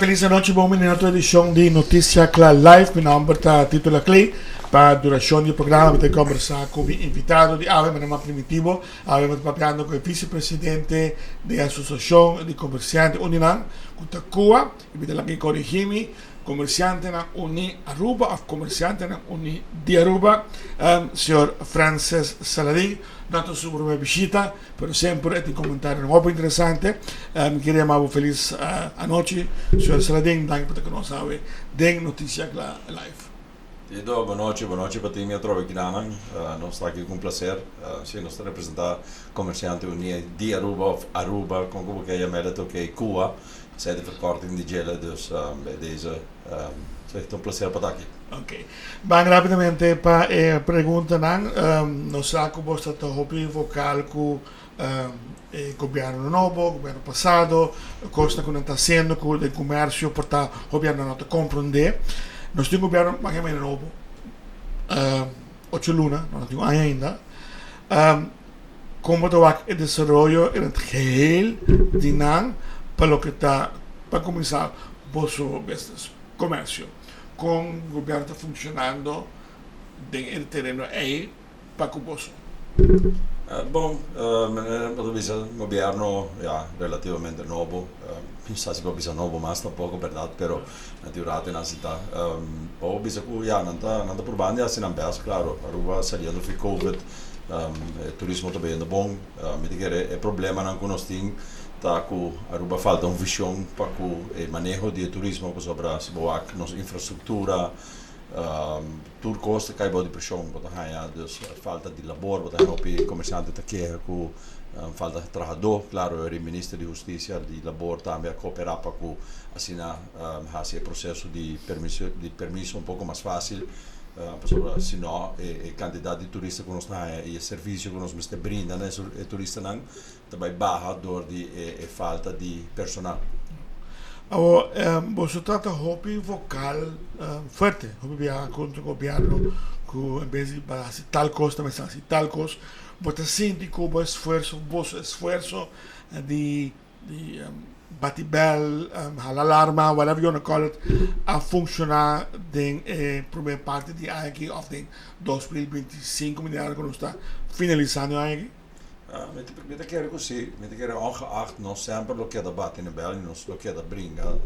feliz noite, bom menino, outra edição de Notícia Clá Live. Meu nome é Título Clay. Para a duração do programa, vou conversar com o invitado de AVE, meu nome é Primitivo. AVE, estou falando com o vice-presidente da Associação de Comerciantes Uninan, Cuba, e vou aqui corrigir-me. Comerciante na Uni Aruba, of comerciante na Uni de Aruba, senhor Frances Saladin, dato su prima visita, pero sempre ti commentare molto interessante. Queria mais feliz a noite, senhor Saladin, danke per que nos sabe den notícia live. Então, boa noite para ti, me trovo aqui na nós está aqui com prazer, se nós representar comerciante Uni de Aruba, of Aruba, com como que é a melhor que Cuba. Zij de verkorting die gelen, dus bij deze is echt een plezier para aqui. Ok. Bem rapidamente para a pergunta, nós sabemos que o hobby vocal com o governo novo, governo passado, costa que não está sendo com o comércio, para o governo não compreender. Nós temos um governo mais ou menos novo, 8 lunas, não temos ainda. Como o desenvolvimento em geheel de NAN, para o que está para começar o business, comércio, com o governo funcionando no terreno aí para o bolso. Bom, o governo relativamente novo, pensa se pode ser novo, mas tampouco verdade, pero naturalmente na cidade, pode ser que não está provando assim não bem, claro, Aruba saindo do Covid, turismo também é bom, me diga é problema não conosco. Tá com Aruba falta visão para o manejo de turismo sobre a nossa infraestrutura, tudo custa cai de pressão, dus falta de labor, o comerciante está aqui com falta de trabalhador, claro, o ministro de Justiça de labor também a cooperar para que assim faça o processo de permisso pouco mais fácil. Senão a quantidade de turistas que nós temos e o serviço que nós estamos brindando a turistas também baixa por a falta de personal. Você trata hobby vocal forte, hobby contra o governo, que em vez de fazer tal coisa, também fazer tal coisa. Você sente que o esforço de batibel, alarma, whatever you want to call it, a funcionar na primeira parte de AEG of 2025, miljoen que nós está finalizando AEG? Met quero così, met quero ongeacht nós sempre lo que debate in België, nós lo que da bringa,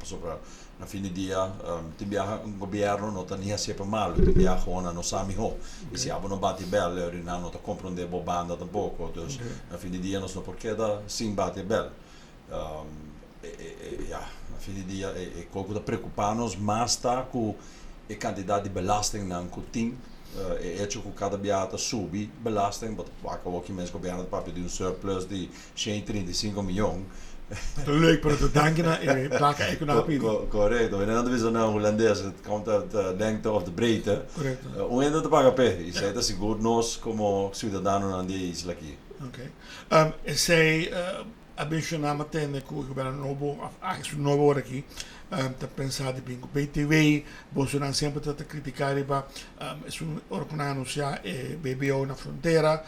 sopra na fine dia, ti viaja un governo non ta nia sempre malo, ti viaja ona no sami ho, e se abo no bati bel, rina non ta comprende bobanda tampoco, dus na fine dia nós no porque da sim bate bel. Na fine do dia é pouco de preocupar-nos, mas está com a quantidade de belasting na cotim, é que cada beata sube belasting, mas acabou que mesmo governo papel de surplus de 135 miljoen. Leuk, para te danken en plakken economie. Correto, en dan is er nou Holandees, het komt uit de lengte of de breedte. Correto. Hoe en dat te pakken pe? Je zei dat seguro como ciudadano aan die isla aqui. Okay. Sei mencionava até que o governo novo, acho novo aqui, está pensado em BTV, Bolsonaro sempre está a criticar, é um anunciar BBO na fronteira.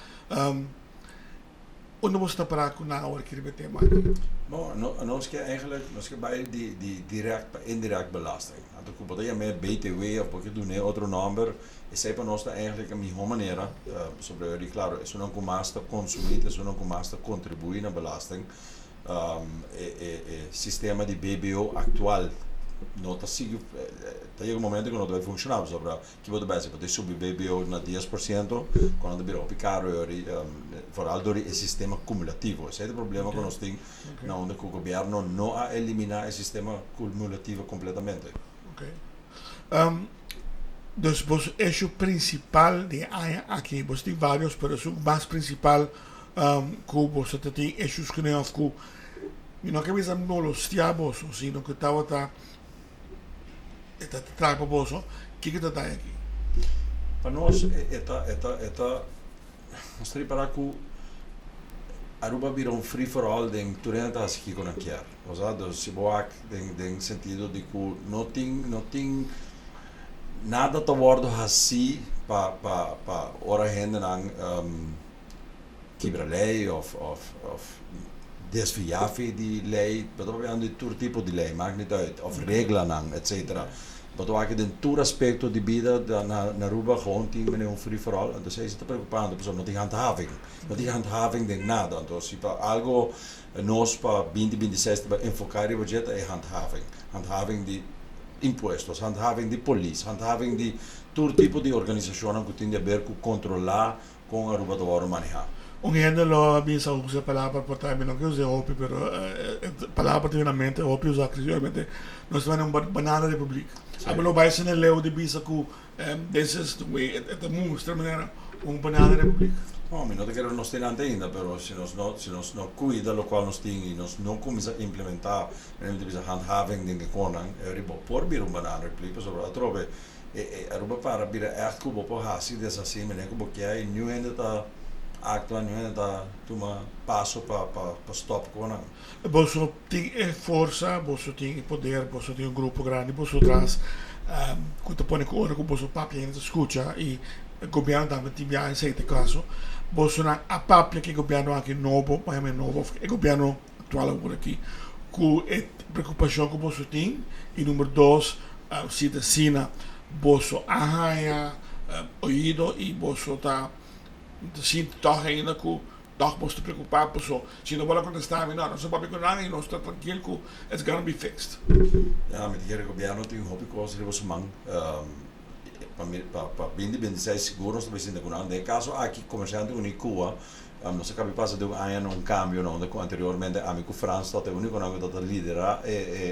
Onde você está para com na hora que ele tem mais? Bom, nós que eigenlijk, nós que bij die direct, indirect belasting. Dan komt je met BTW of wat je doet, outro number. E sai para nós está eigenlijk a minha maneira sobre ele, claro, é não comasta consumir, é não comasta contribuir na belasting. Sistema de BBO atual não está seguindo, tem um momento que não vai funcionar, sobre que pode bem, pode subir BBO na 10%, quando virá o caro, vooral door o sistema cumulativo. Esse é o problema que nós temos, onde o governo não a eliminar o sistema cumulativo completamente. Okay. Dus o eixo principal de aqui, você tem vários, mas o mais principal que você tem eixos que não que não que bisa não los tiabos, sino que está traga para você, que está aqui? Para nós nós temos para que Aruba vira free for all den durante as que com aqui, ou seja, se boak den sentido de que não tem nada te worden assim para hora henden aan kibralei of desviar die lei, wat we aan die tour tipo die lei, maakt niet uit, of regelen aan, et cetera. Wat we eigenlijk de tour aspecto die bieden, dan naar Aruba gewoon 10 minuten free for all, en dus hij zit preocupado por die handhaving. Dat die handhaving de nada, dus si pa algo nós pa 2026 pa enfocar o budget é handhaving. Handhaving de impostos, handhaving de polícia, handhaving de todo tipo de organização que tem a ver com controlar com a Aruba do manejar. Gente lo bisa usa palavra por time não que use hopi pero palavra divamente hopi usa criolmente nós vamos uma banana republic abelo vai ser no leo de bisa ku this is the way at mostra maneira banana republic. No, mi no te quiero nos tiene ainda, pero si nos no cuida lo cual nos tiene y nos no comienza a implementar bisa handhaving dingen konan ribo por bir banana republic sobre a trove Aruba para bir echt kubo po hasi dessa assim men kubo que é new ainda tá actualmente tá toma passo para stop konan. Bolso tem força, bolso tem poder, bolso tem grupo grande, bolso traz quando põe com hora com bolso papo ainda escuta e o governo também tinha em certo caso bolso na a papo que o governo aqui novo, mas é novo, o governo atual agora aqui com a preocupação que o bolso tem e número 2 se decina bolso arranha ouído e bolso tá sim toch ainda com toch bolso preocupar bolso se não vai contestar não não se pode contar e não está tranquilo que it's gonna be fixed. Ja, met die governo tem hobby coisa de você man para 2026 seguro nós estamos indo de caso aqui comerciante unicua não se cabe passa de ano cambio não de anteriormente amigo França está único não que lidera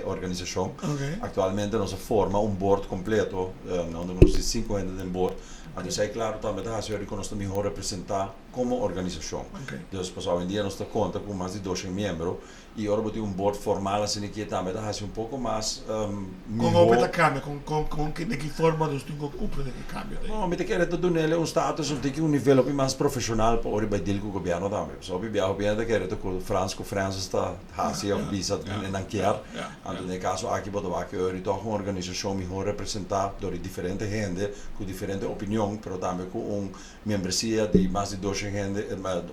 organização atualmente nós forma board completo não temos 50 de board mas é claro também a senhora que nós também representar como organização então passou em dia nós está conta com mais de 200 membros e agora tem board formal assim que também dá pouco mais com o cambio com que forma nós temos que cumprir que cambio não me te quero dar nele status tem que nível mais profissional para ora vai com o governo também só o governo quer com França está assim a visa não quer então no caso aqui botou aqui então uma organização melhor representar por diferentes gente com diferente opinião pero também com membresia de mais de 200 gente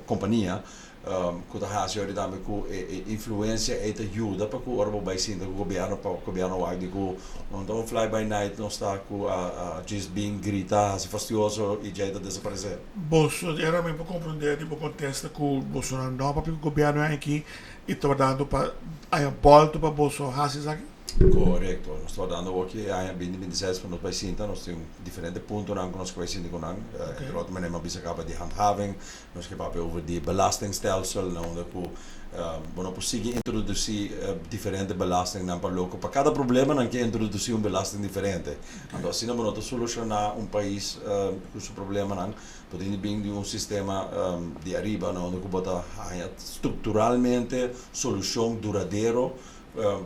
companhia com a senhora também com influência e ajuda para que o orbo vai sim o governo vai digo não fly by night não está com a just being grita se fastidioso e já está desaparecer. Bolso era mesmo compreender tipo contexto que o Bolsonaro não para o governo aqui e está dando para a volta para Bolso racis aqui. Correto, nós estamos dando aqui em 2026 para nós países, nós temos diferentes pontos que nós países com nós, outro maneira mas acaba de handhaving, nós que papo over de belastingstelsel, não de que nós conseguimos introduzir diferentes belasting para loco, para cada problema nós que introduzir belasting diferente, então assim nós solucionar país com seu problema nós podemos vir de sistema de arriba, não de que botar estruturalmente solução duradouro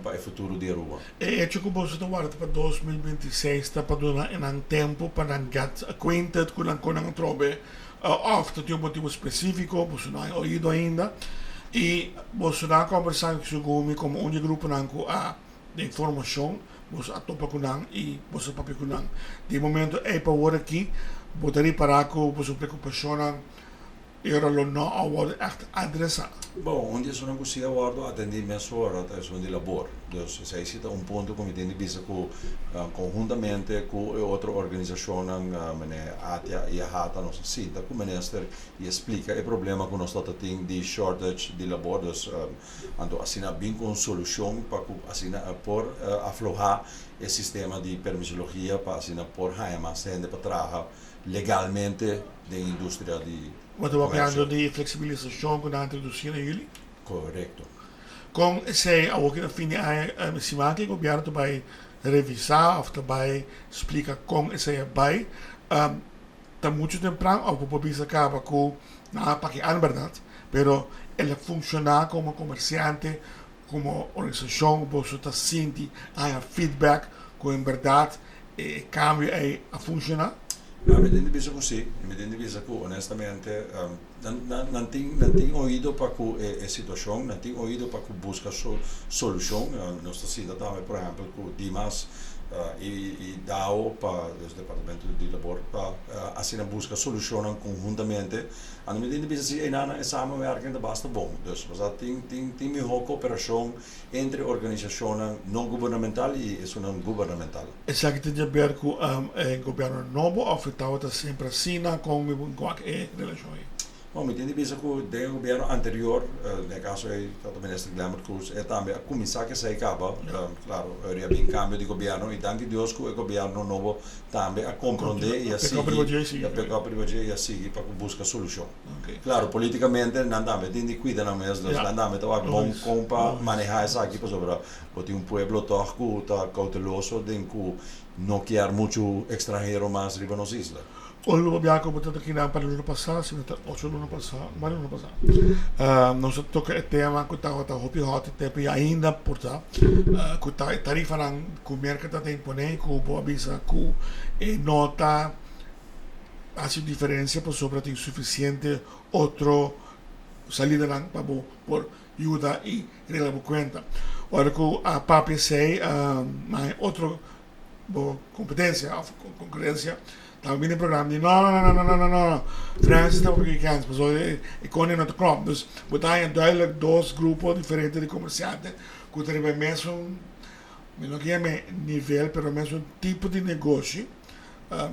para o futuro de Aruba. E que o Bolso está guardando para 2026 está para dar um tempo para get acquainted com a trobe ofta tem motivo específico, Bolso não é ouvido ainda e Bolso está conversando com o Gumi como grupo de informação, Bolso atopa com nang e Bolso papi com nang. De momento é para agora aqui, botaria para com Bolso preocupação era lo não award echt adressar. Bom, onde eu não consigo guardo atender minhas horas de labor. Então, se existe ponto que me tem de vista conjuntamente com outra organização, a ATIA e a HATA, nós sinta com o ministro e explica o problema que nós temos de shortage de labor. Então, assim, bem com solução para assim, por aflojar o sistema de permissologia para assim, por mais gente para trabalhar legalmente da indústria de Wat we hebben de flexibilisação que nós introduzimos em julho. Correto. Com esse, ook in fine simaak, o governo vai revisar of vai explicar como esse vai. Está muito temprano, ou por isso acaba com na página verdade, pero ele funciona como comerciante, como organização, você está sentindo a feedback com em verdade cambio a funcionar. Me tem de così, me tem de honestamente, não tem ouído para a situação, não tem ouído para buscar solução. Nós estamos também, por exemplo, com Dimas, e DAO para o Departamento de Labor para assim buscar soluciones conjuntamente. En met in de en samenwerking, dat basta bom. Dus tem mejor cooperação entre organizações não governamentais e não governamentais. Exacto, de ver com o governo novo, ou está sempre assim, com qualquer relação. Bom, met in de bezig com o governo anterior, no caso do ministro Guilherme Cruz, também a começar que se acaba, claro, havia bem cambio de governo e danke Deus que o governo novo também a compreender e a seguir, a pegar privacidade e a seguir para buscar solução. Claro, politicamente não dá, tem de cuidar na mesa, não dá, então bom com para manejar isso aqui, para porque pueblo todo está cauteloso, de que não quer muito estrangeiro mais riba nas islas. Hoje eu vou contar aqui para o ano passado, se não está 8 ano passado, mas ano passado. Nós toca o tema que está hopi hot, tempo ainda por tá, que tá tarifa na que o mercado tem imponer, que o boa bisa que nota a diferença por sobre tem suficiente outro salida lá para por ajuda e relevo conta. Ora que a papi sei, mas outro competência, concorrência. Dan binnen het programma die no. Frans is dat ook gekend, maar zo ik kon niet naar de knop. Dus we hebben duidelijk dos groepen diferentes de comerciantes. Que hebben mensen, não que é nível, pero mesmo tipo de negócio.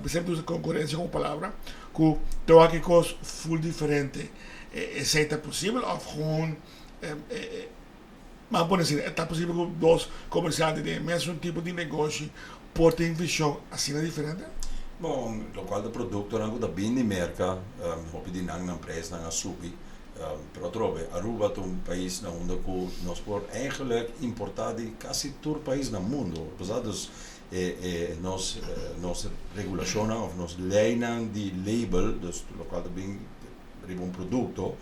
Sempre usa concorrência como palavra. Que tem aqui coisas full diferente. É possível ou gewoon mas pode ser, é possível que dois comerciantes de mesmo tipo de negócio portem visão assim é diferente? Bom, lo qual de produto não da bem de merca, hopi di nang prijs nang subi. Pero trobe, Aruba é país na onde nós por eigenlijk importar de quase todo país no mundo. Apesar dos nos regulaciones of nos lijnen die label, dus lo qual de bem un produto,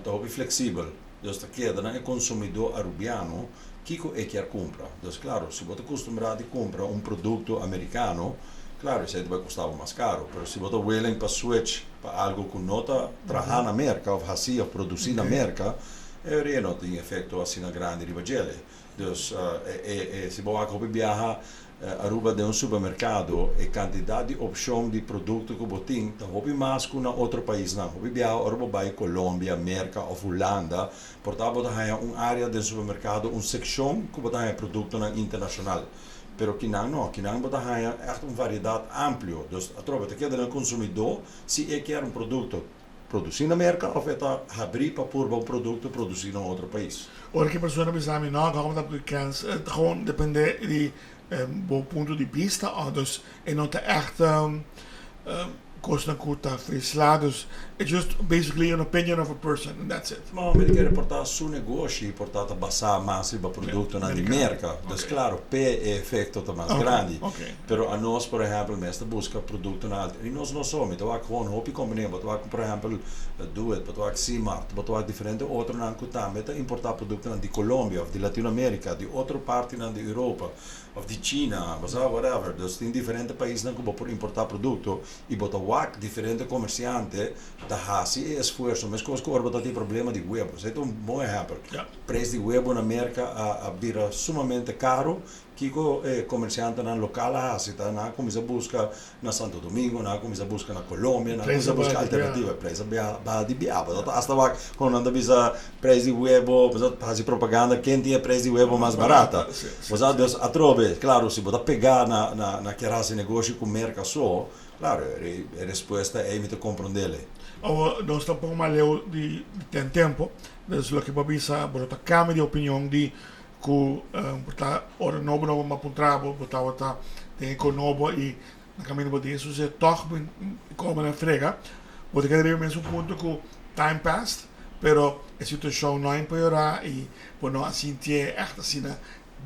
tá hopi flexível. Dus da queda na consumidor arubiano Kiko quer compra. Dus claro, se você acostumado a comprar produto americano, claro, isso vai custar mais caro, mas se você willing para switch para algo que não está trabalhando na América, ou assim, ou produzir na América, não tem efeito assim na grande ribagele. Então, se você viaja Aruba de supermercado, a quantidade de opção de produto que você tem, está mais que em outro país. Não, você viaja Aruba vai Colômbia, América ou Holanda, portanto, você tem uma área de supermercado, uma seção que você tem produto internacional. Pero Kinang não, Kinang bota echt uma variedade ampla. Dus a tropa que é consumidor, se quer produto produzido na América, ou está abrir para pôr um produto produzido em outro país. Ora que a pessoa pensa, não, como dat bekend, gewoon depende de ponto de vista, dus en não está echt kosten curta free dus it's just basically an opinion of a person and that's it. Maar we querem portar seu negócio e portar passar mais para produto na América. Dus claro, P efeito tá mais grande. Pero a nós, por exemplo, mesmo busca produto na e nós não somos, então há gewoon hopi companhia, but há por exemplo, do it, but há C-Mart, but há diferente outro na também tá importar produto de Colômbia, de Latinoamérica, de outra parte na de Europa, of de China, whatever. Dus tem diferente países na que por importar produto e botar diferente comerciante da hasi e esforço, mas coisa que orba tem problema de huevo. Isso é um bom exemplo. Preço de huevo na América a vira sumamente caro, que o comerciante na local hasi tá na começa a buscar na Santo Domingo, na começa a buscar na Colômbia, na começa a buscar alternativa, preço ba de biaba. Hasta lá quando anda bisa preço de huevo, mas faz propaganda quem tem preço de huevo mais barata. Mas a trobe, claro, se botar pegar na que esse negócio com merca só. Claro, a resposta é me compreender. Nós estamos um pouco mais de tempo, dus lo que babisa, bota cambio de opinião de que bota ora novo uma pontrabo, bota tem com novo e na caminho bota isso se toch como na frega, bota que deve mesmo ponto que time passed, pero a situação não empeorar e por não assim é echt assim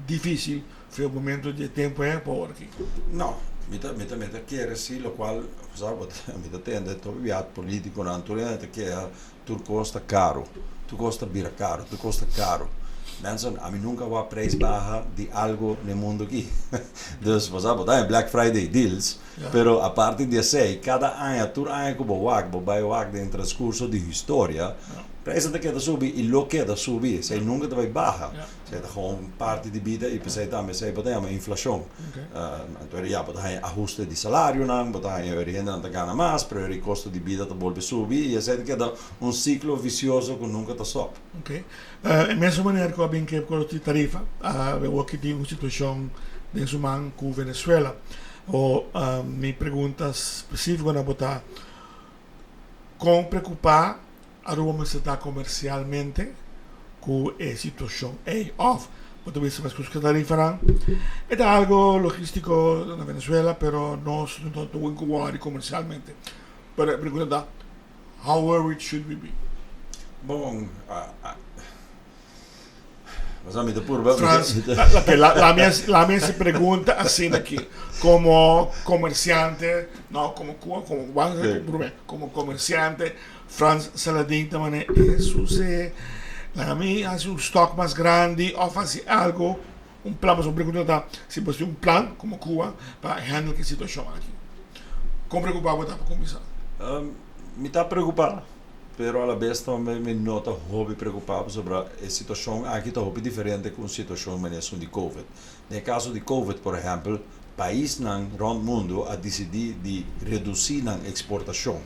difícil, foi o momento de tempo é por aqui. Não. Mita quer sim, lo qual, sabe, mita tende to viat politico naturalmente que tu costa caro, tu costa bira caro, tu costa caro. Mensen, a mim nunca vai preço baixa de algo no mundo aqui. Dus, sabe, tem Black Friday deals, pero a partir de aí, cada ano, tu ano que vai dentro do transcurso de história, prijzen dat subir e lo que da subir, zij nunca te vai baja. Ja. Zij dat gewoon parte de vida e pensei também zij wat é inflação. Okay. Então ja, but hij ajuste de salário não, but hij orienta não ganha mais, pero o custo de vida tá volve subir e zij que da ciclo vicioso que nunca tá stop. Ok. En mesma maneira que eu bem que com a tarifa, eu aqui tenho uma situação de Suman com Venezuela. Ou me perguntas específicas na botar com preocupar a Roma está comercialmente com a situação off. Porque você vai escutar tarifa é algo logístico na Venezuela, pero nós não estamos incubados comercialmente. Pero a pergunta é, how worried should we be? Bom, mas a mim da purba. Franz, la mia se pregunta así aquí, como comerciante, no como cubano, como comerciante, Franz Saladin también a mí hace un stock más grande o hace algo, un plan, pues pregunta si puede un plan como Cuba para handle la situación aquí. ¿Cómo preocupado está para comenzar? Me está preocupado. Pero a la vez também me nota hobby preocupado sobre a situação aqui está hobby diferente com a situação de COVID. No caso de COVID, por exemplo, país rond o mundo a decidir de reduzir a exportação.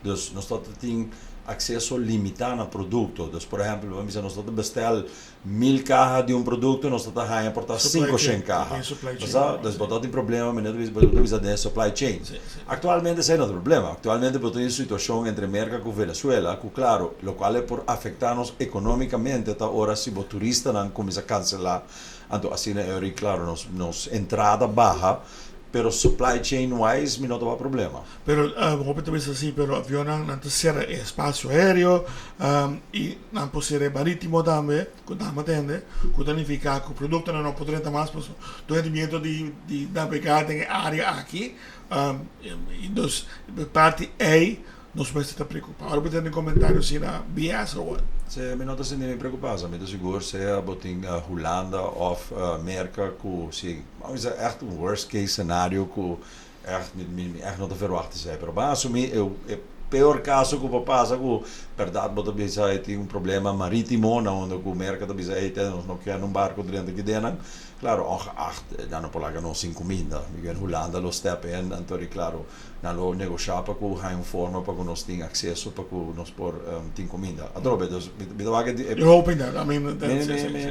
Dus nós temos acesso limitado a produto. Dus por exemplo, vamos dizer, nós bestellen 1000 cajas de produto, nós estamos importar 500 cajas. Dus dat is een probleem met de supply chain. Actualmente esse não é o problema. Actualmente temos uma situação entre América e Venezuela, que claro, lo qual por afetar-nos economicamente, tá ora se o turista não começa a cancelar, então assim é claro, nos entrada baja. Pero supply chain wise, não tem problema. Pero, como tu dices así, pero avión não tem espaço aéreo e não pode ser marítimo também, que entende, que significa que o produto não pode ter mais, pues, do rendimento de navegar em área aqui, e dos parte A, nós vamos estar preocupados. Agora, tem um comentário se na BS ou what? Se me nota me preocupado, me seguro se é botin Holanda of Amerika ku se echt een worst case cenário ku echt não te verwachten zijn. Pero para assumir o pior caso que pode passar ku verdade bota bisa tem problema marítimo na onde ku Amerika da bisa nós não quer barco dentro aqui dentro. Claro, ongeacht dan op laga no 5.000. Miguel Holanda lo step in en tori claro na lo negociar para que hai forma para que nós tenha acesso para que nós por 5.000. Atrobe, dus me dá que eu hoping that. I mean,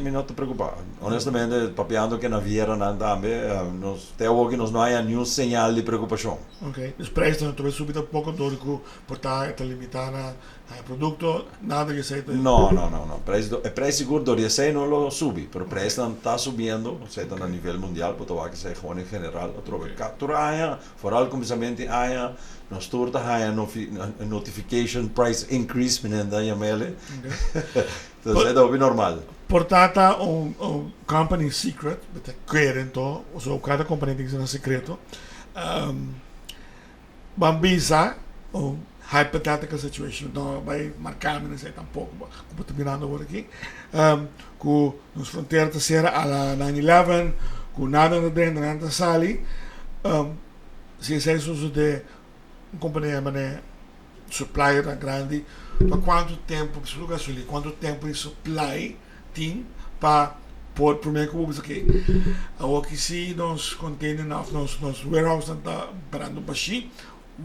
me não te preocupar. Honestamente, papiando que na viera na também, nós temos que nós não há nenhum sinal de preocupação. Ok, os preços não talvez subir pouco do que portar está limitada a produto, nada que seja. Não. Preço seguro do dia não lo subi, pero preço não está subindo, seja a nível mundial, porque vai que seja gewoon em geral. Atrobe, captura vooral começamento nós turta há notification price increase menenda yamele. Então é do normal. Portata company secret, bet queren to, so cada companhia tem um secreto. Bambisa hypothetical situation, não vai marcar me sei tampouco, como terminando por aqui. Com nos fronteiras terceira a 9/11, com nada dentro da sali. Se é isso de uma companhia supplier grande, para quanto tempo, quanto tempo de supply tem para por primeiro como isso aqui. Aqui se nós container nos warehouse está parando baixo,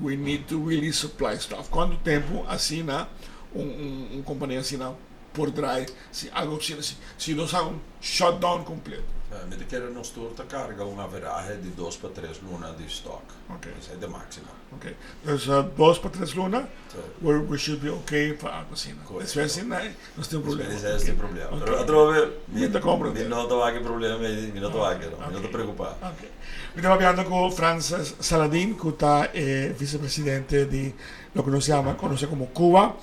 we need to really supply stuff. Quanto tempo assina companhia assina por trás, se algo se nós há shutdown completo. Met de kern nos turta carga uma veragem de 2 para 3 lunas de stock. Okay. Isso é de máximo. Okay. Dus 2 para 3 lunas, we should be okay para a cocina. Se é assim, nós temos problema. Isso é este problema. Pero atrove, me não tô aqui problema, me não tô aqui, não tô preocupado. Okay. Estamos falando com Franz Saladin, que está vice-presidente de lo que nos conoce como Cuba,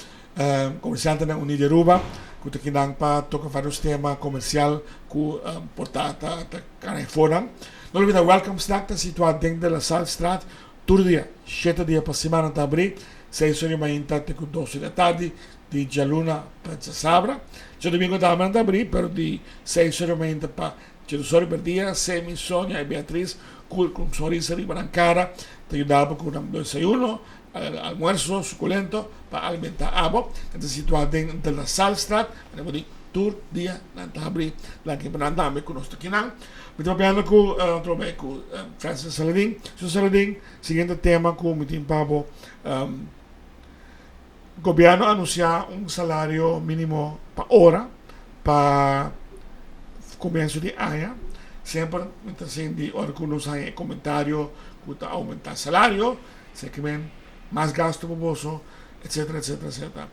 comerciante na Unida Aruba, que está aqui para tocar vários temas comercial que portata cara fora. Não olvida, welcome snack está situado dentro da Salstraat, todo dia, 7 dias para semana está abrir, 6 horas mais tarde com 12 da tarde, de Jaluna para Sabra. Já domingo está abrir, pero de 6 horas mais para 2 horas por dia, Semi, Sônia e Beatriz, com sorriso de brancara, te ajudava com um desayuno, almuerzo suculento para alimentar abo. Entonces situado de la Salstraat, tenemos de tour dia nan tabri lagi penandam ku nostro kinang. Mito piano ku trobe ku Francis Saladin. So Saladin, siguiente tema ku mitin pabo governo anuncia un salario mínimo pa ora pa comienzo di año. Sempre di algunos hay comentario que aumentar salario, se que ven más gasto por bolso, etcétera, etcétera, etcétera.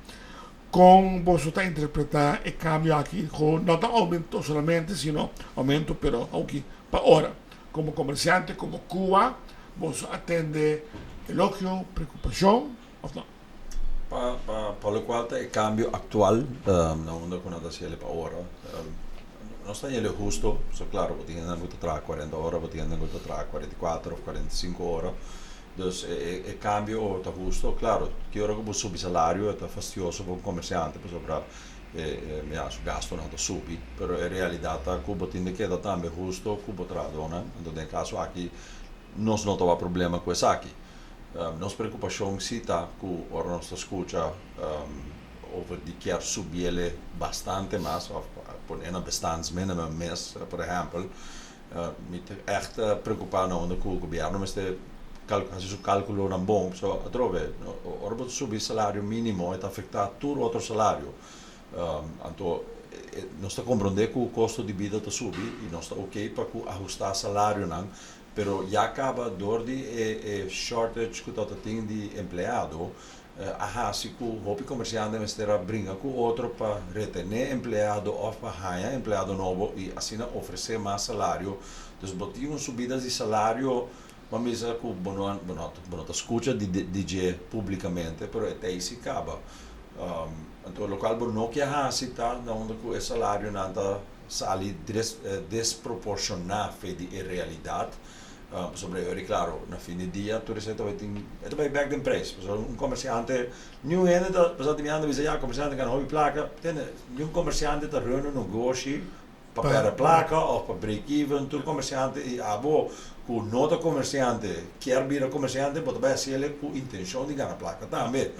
Con vos está interpretar el cambio aquí, con no tan aumento solamente, sino aumento, pero aquí para ahora. Como comerciante, como Cuba, vos atende elogio, preocupación, o no. Por lo cual el cambio actual, no uno con nada para ahora, no está ele justo, claro, vou ter que trabalhar 40 horas, vou ter que trabalhar 44 ou 45 horas. Dus o cambio está justo, claro, que hora que vou subir salário está fastidioso para um comerciante, por sobre o gasto não está subir, mas em realidade que vou ter que dar também justo, que vou trabalhar, então no caso aqui, nós não temos problema com isso aqui. Nossa preocupação sim está que ora nós escuta over die keer subir bastante mais, of por een bestandsminimum mes, por exemplo, met echt preocupar não que o governo mas se o cálculo não bom, só trove, ora subir salário mínimo é afetar todo outro salário, então nós está compreender que o custo de vida está subir e nós está ok para ajustar salário não, pero já acaba dor de shortage que está tem de empregado. Se o comerciante mestra brinca com outro para reter empregado ou para ganhar empregado novo e assim oferecer mais salário. Então, botar subidas de salário, vamos dizer que não escuta de DJ publicamente, mas até isso acaba. Então, o local não quer citar onde o salário não está sali desproporcionado de realidade. Sobre ele, claro, na fim do dia, tu recebe vai back de preço. Comerciante, nenhum ainda, apesar de me andar dizer, comerciante que não hobby placa, nenhum comerciante está running um negócio para pegar a placa ou para break-even, tu comerciante e abo, que nota comerciante, quer vir a comerciante, pode vai ser ele com intenção de ganhar a placa também.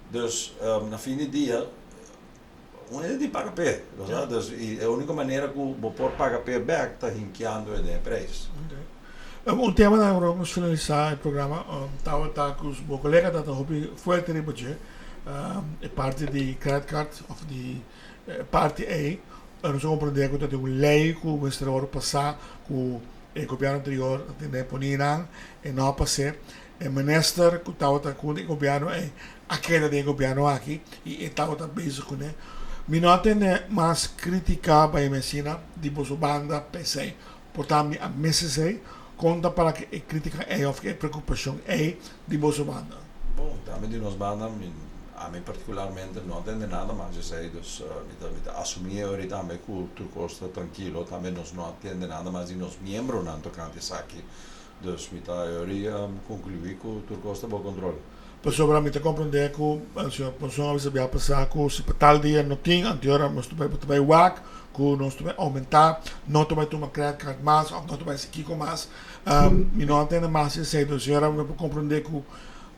Dus, na fim do dia, é de pagar pé, dus, e a única maneira que o pode pagar pé back está rinqueando o preço. Um tema na vamos finalizar o programa. Estava com os meus colegas da hobby forte de budget, é parte de credit card of de parte A. Nós compreender que tem uma lei que o ano passado que o governo anterior tinha ponido e não passou. O ministro que estava com o governo a queda do governo aqui e estava também com ele. Me não tem mais crítica para a medicina de boa banda PC, portanto a meses conta para que a crítica é ou que a preocupação é de boa banda. Bom, também de nós banda, a mim particularmente não tem nada mais a dizer, dus assumir ahorita também que o turco está tranquilo, também nós não atende nada mais e nós membros não tocante isso aqui, dus me tá eu concluir que o turco está bom controle. Por sobre me te compreender que o senhor pensou que vai passar que se tal dia não tinha, anterior nós vai WAC, que nós vai aumentar, não vai tomar credit card mais, ou não vai se Kiko mais, e não entende mais isso aí, então o senhor vai compreender que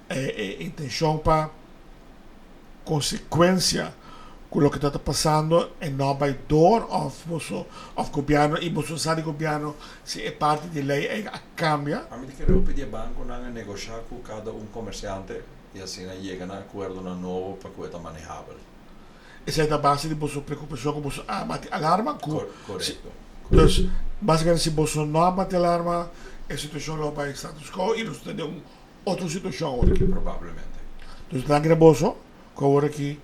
a intenção para consequência com o que está passando e não vai dor of governo e você sabe governo se é parte de lei cambia. A mim quero pedir banco não negociar com cada comerciante e assim chega a acordo novo para que está manejável. Essa é a base de vossa preocupação com você abate alarma. Correto. Então, basicamente se você não abate alarma, a situação não vai estar status quo e nós temos outra situação agora aqui. Provavelmente. Então, está nervoso com agora aqui.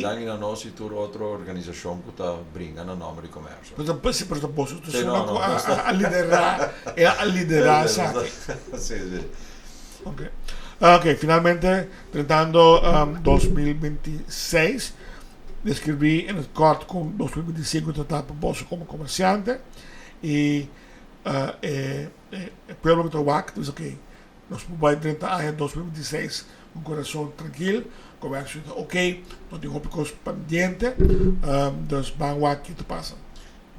Dagli na nossa tur outra organização que está brincando no nome de comércio. Mas se por posso a liderar essa. Sim. Ok, finalmente, tratando 2026, descrevi em corto com 2025 tratar para você como comerciante e o pueblo que WAC diz ok, nós vamos 30 anos 2026 com o coração tranquilo, comércio está ok, não tem rópicos pendientes, dos banco WAC que te passa.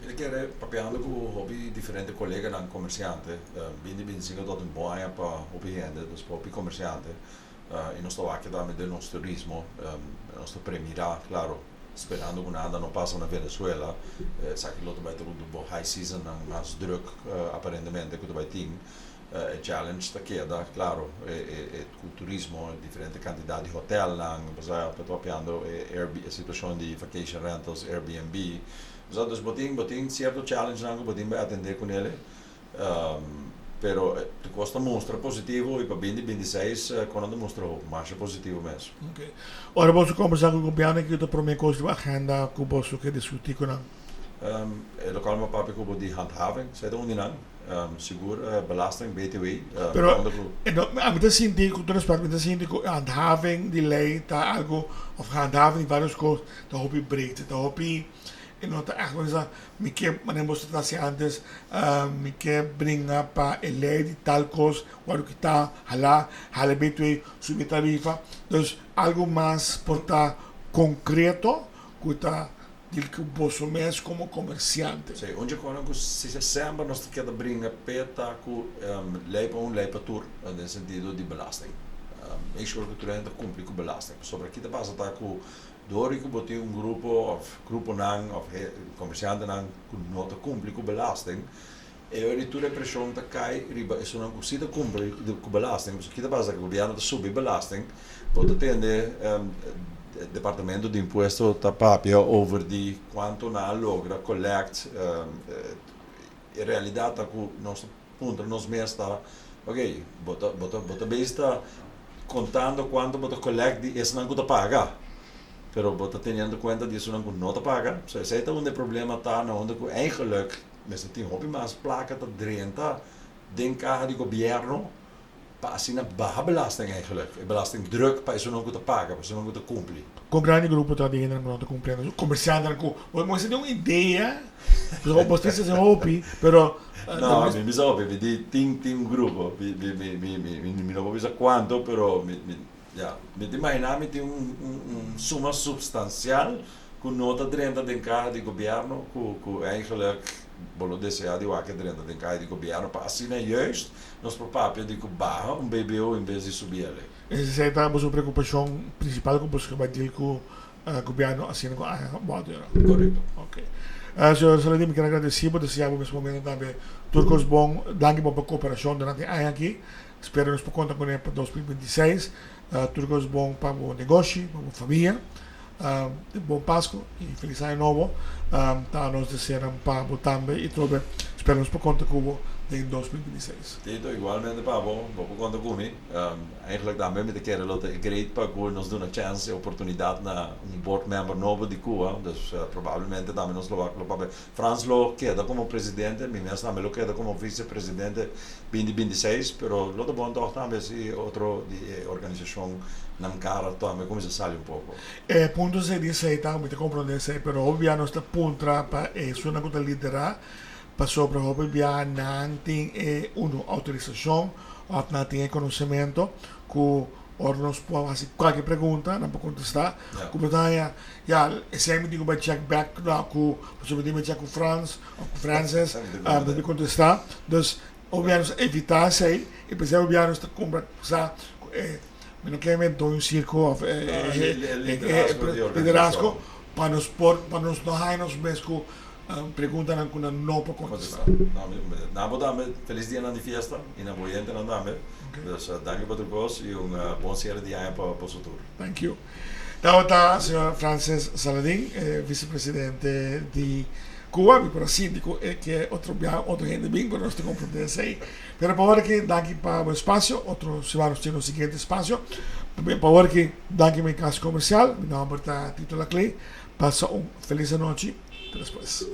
Ik keer papiando com hobby diferente colega dan comerciante. Bindi singo tot een boia pa hobby hende, dus hobby comerciante. E nós estamos aqui também de nosso turismo, nós estamos premirar, claro, esperando que nada não passe na Venezuela. Sabe que lá vai ter o high season, mais druk aparentemente que vai ter. Challenge está queda, claro, o turismo, diferente quantidade de hotel, por exemplo, papiando a situação de vacation rentals, Airbnb. Dus botin certo challenge nango botin vai atender com ele. Pero te costa mostra positivo e para 2026 quando mostrou mais positivo mesmo. Okay. Ora você conversar com o governo que eu prometo coisa de agenda que você quer discutir com ele lokaal maar papi ko die handhaving, zei de ondinan, seguro belasting BTW. Pero a mim sinti com todo respeito, me sinti que handhaving de lei tá algo of handhaving de várias coisas, tá hobby breed, tá hobby e não tá echt mas me que manemos trazer antes, me que brinca para a lei de tal coisa, o que tá hala BTW subir tarifa, dus algo mais porta concreto que tá que o bolso mesmo como comerciante. Sim, onde quando se sempre nós quer brincar peta com leipa tour, no sentido de belasting. Make sure que o cliente cumpre com belasting. Sobre aqui te passa tá com door que botar grupo nang of comerciante nang que não te cumpre com belasting. E a tua pressão tá cai, riba isso não consiga cumprir com belasting. Porque aqui te passa que o governo subir belasting, pode atender departamento de imposto está papia over die quanto na logra collect in realidade tá com nosso ponto nós mesmo está ok bota besta contando quanto bota collect de esse não custa pagar pero bota tendo conta disso não nota paga so esse é onde problema tá na onde que eigenlijk met tem hobby mas placa tá drenta den carro de governo assim na barra belasting eigenlijk, belasting druk para isso não custa paga, para isso não custa cumprir. Com grande grupo tá dentro não tá cumprindo, comerciante com, você tem uma ideia, você se hobby, pero não, me sabe, tem um grupo, me não vou dizer quanto, pero me imaginar me tem suma substancial com nota 30 de carro de governo, com eigenlijk bolo desejar de que dentro de casa de governo para assim é juist nós próprios de barra BBO em vez de subir ele. Essa é a nossa preocupação principal com os que vai ter com o governo assim com a borda. Correto. Ok. Senhor Saladin, me quero agradecer por desejar nesse momento também turcos bom, danke por a cooperação durante a aqui. Espero nos por conta com ele para 2026. Turcos bom para o negócio, para a família. Bom Páscoa e feliz ano novo. Tá nós desejamos para o também e tudo. Esperamos por conta com em 2026. Tito, igualmente para vou por conta comigo. Eigenlijk também me quero lote great para que nos dê uma chance, oportunidade na board member novo de Cuba. Dus provavelmente também nos lo para Franz lo queda como presidente, mi mesmo também lo queda como vice-presidente 2026, pero lo bom toch também se outro de organização na cara também como se sale pouco. Ponto se dice aí tá, muito compreender, pero obviamente nós está pontra para isso na conta liderar. Passou para o BBA, não tem uma autorização, ou não tem conhecimento, que nos pode fazer qualquer pergunta, não pode contestar. Como está, esse é o que vai check back, que você vai check com Franz, ou com Frances, para contestar. Então, obviamente, evitar isso aí, e depois, obviamente, conversar, não quer um círculo, liderazgo, para nos nos mesmo pergunta na kuna não para contestar. Na boa feliz dia na de festa e na boa gente na dame. Dus dank voor de koos e bom cierre de ano para o futuro. Thank you. Então tá, senhor Francis Saladin, vice-presidente de Cuba, e por síndico que é outro gente bem para nós te compreender aí. Pero para que danke para o espaço, outro se vai ter no seguinte espaço. Para que danke meu casa comercial, meu nome é Tito Laclay. Passa feliz noite. Después.